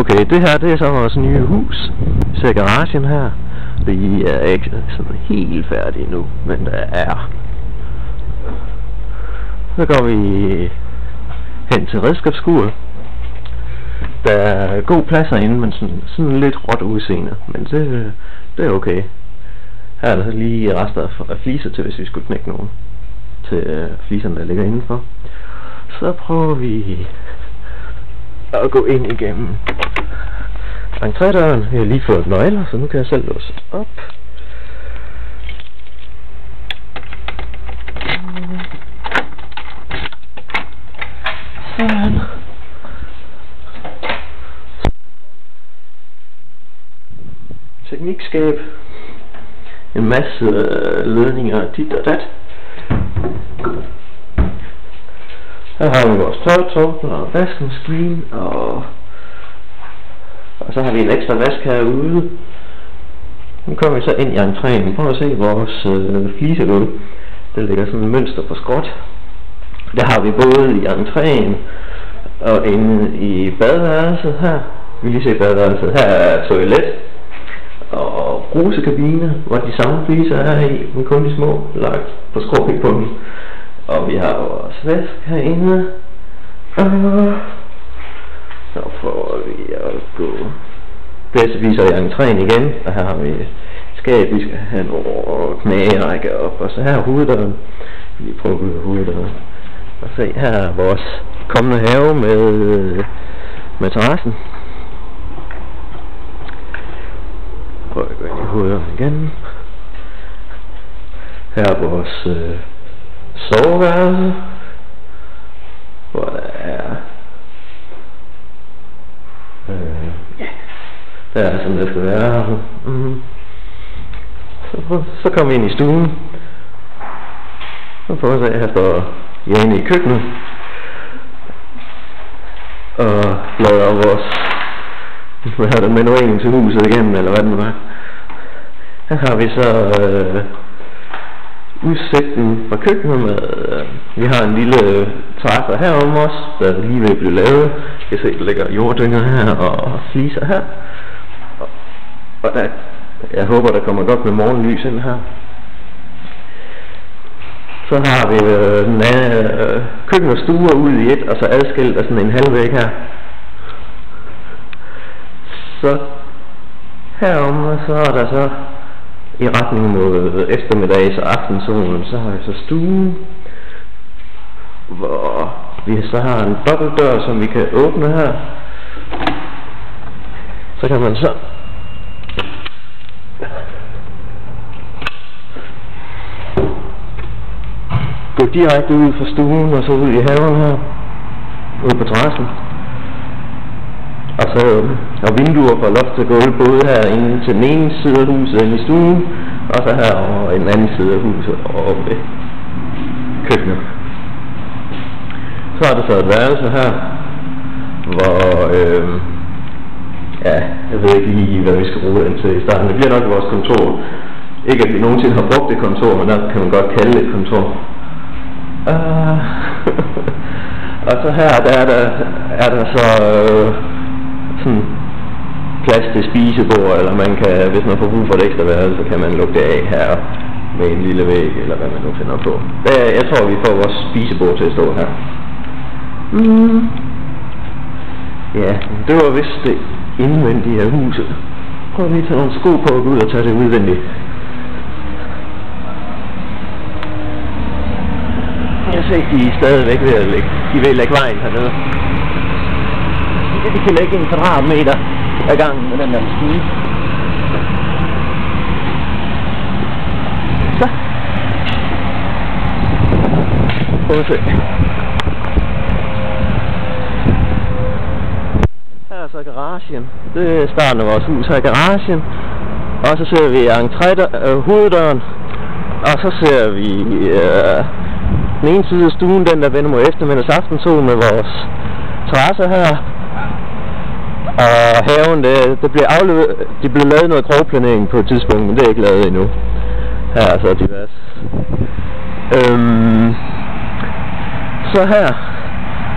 Okay, det her, det er så vores nye hus. Vi ser garagen her. Det er ikke sådan helt færdigt nu, men der er. Så går vi hen til redskabsskuret. Der er god plads herinde, men sådan lidt råt udseende. Men det er okay. Her er der så lige rester af fliser til, hvis vi skulle knække nogen. Til fliserne, der ligger indenfor. Så prøver vi at gå ind igennem entrédøren. Jeg har lige fået nøgler, så nu kan jeg selv låse op. Sådan. Teknikskab. En masse ledninger dit og dat. Her har vi vores tørretumbler og vaskemaskine, og så har vi en ekstra vask herude. Nu kommer vi så ind i entréen. Prøv at se vores flisegulv. Der ligger sådan et mønster på skråt. Der har vi både i entréen og inde i badeværelset her. Vi lige se badeværelset. Her er toilet og brusekabine, hvor de samme fliser er i, men kun de små lagt på skråpik på dem. Og vi har vores vask herinde. Så prøver vi at gå bedsteviser i entréen igen. Og her har vi skab, vi skal have nogle knagerækker op. Og så her er hoveddøren. Vi prøver at gå ud af hoveddøren. Og se, her er vores kommende have med terrassen. Prøv at gå ind i hoveddøren igen. Her er vores soveværelse, hvor der er der er sådan det skal være. Så kommer vi ind i stuen. Så får vi se, her står Jane i køkkenet og bladrer vores manualen til huset igennem, eller hvad det nu er. Her har vi så udsigten fra køkkenet med, vi har en lille terrasse herom også, der lige ved at blive lavet. Jeg kan se, der ligger jorddynger her og fliser her. Og der, jeg håber, der kommer godt med morgenlys ind her. Så har vi køkken og stuer ud i et, og så adskilt af sådan en halvvæg her. Så herom, og så er der så i retning mod eftermiddags- og aftensolen, så har vi så stuen, hvor vi så har en dobbeltdør, som vi kan åbne her. Så kan man så gå direkte ud fra stuen og så ud i haven her, ude på terrassen. Og så er vinduer fra loft til gulv både herinde til den ene side af huset inde i stuen, og så her over den anden side af huset over ved køkkenet. Så er der så et værelse her, hvor ja, jeg ved ikke lige hvad vi skal bruge den til i starten. Det bliver nok vores kontor. Ikke at vi nogensinde har brugt et kontor, men der kan man godt kalde det et kontor. Og så her er der så sådan plads til spisebord, eller man kan, hvis man får brug for et ekstra værelse, så kan man lukke det af her med en lille væg, eller hvad man nu finder på. Jeg tror, vi får vores spisebord til at stå her. Ja, det var vist det indvendige af huset. Prøv lige at tage nogle sko på og gå ud og tage det udvendigt. Jeg ser, de er stadigvæk ved at lægge. De vil lægge vejen hernede. Vi kan lægge 1 kvadratmeter ad gangen med den der stige. Så. Prøv at se. Her er så garagen. Det er starten af vores hus her i garagen. Og så ser vi hoveddøren. Og så ser vi den ene side af stuen, den der vender mod eftermiddags aftensol med vores terrasse her. Og haven, det blev lavet noget grovplanering på et tidspunkt, men det er ikke lavet endnu. Her er så divers. Så her,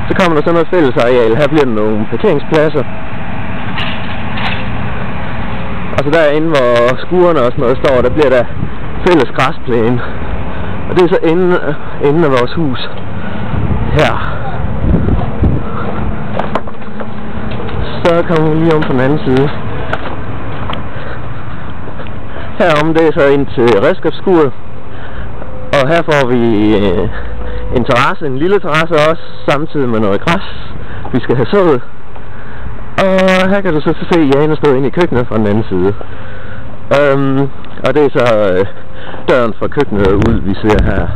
så kommer der så noget fællesareal. Her bliver der nogle parkeringspladser. Og så derinde, hvor skurene og sådan noget står, der bliver der fælles græsplæne. Og det er så enden af vores hus. Her. Så kommer vi lige om på den anden side. Herom det er så ind til redskabsskuret. Og her får vi en terrasse, en lille terrasse også, samtidig med noget græs. Vi skal have sået. Og her kan du så se Jane stå ind i køkkenet fra den anden side. Og det er så døren fra køkkenet ud, vi ser her.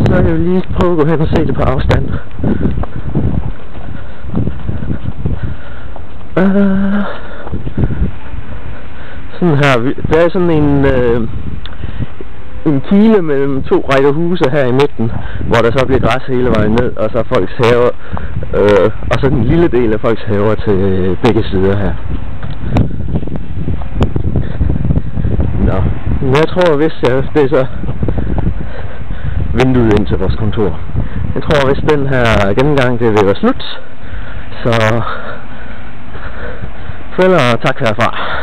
Så kan vi lige prøve at gå hen og se det på afstand. Sådan her, der er sådan en kile mellem 2 rækker huse her i midten, hvor der så bliver græs hele vejen ned, og så folks haver, og så en lille del af folks haver til begge sider her. Nå, men jeg tror hvis det er så vinduet ind til vores kontor. Jeg tror hvis den her gennemgang det vil være slut, så farvel og tak herfra.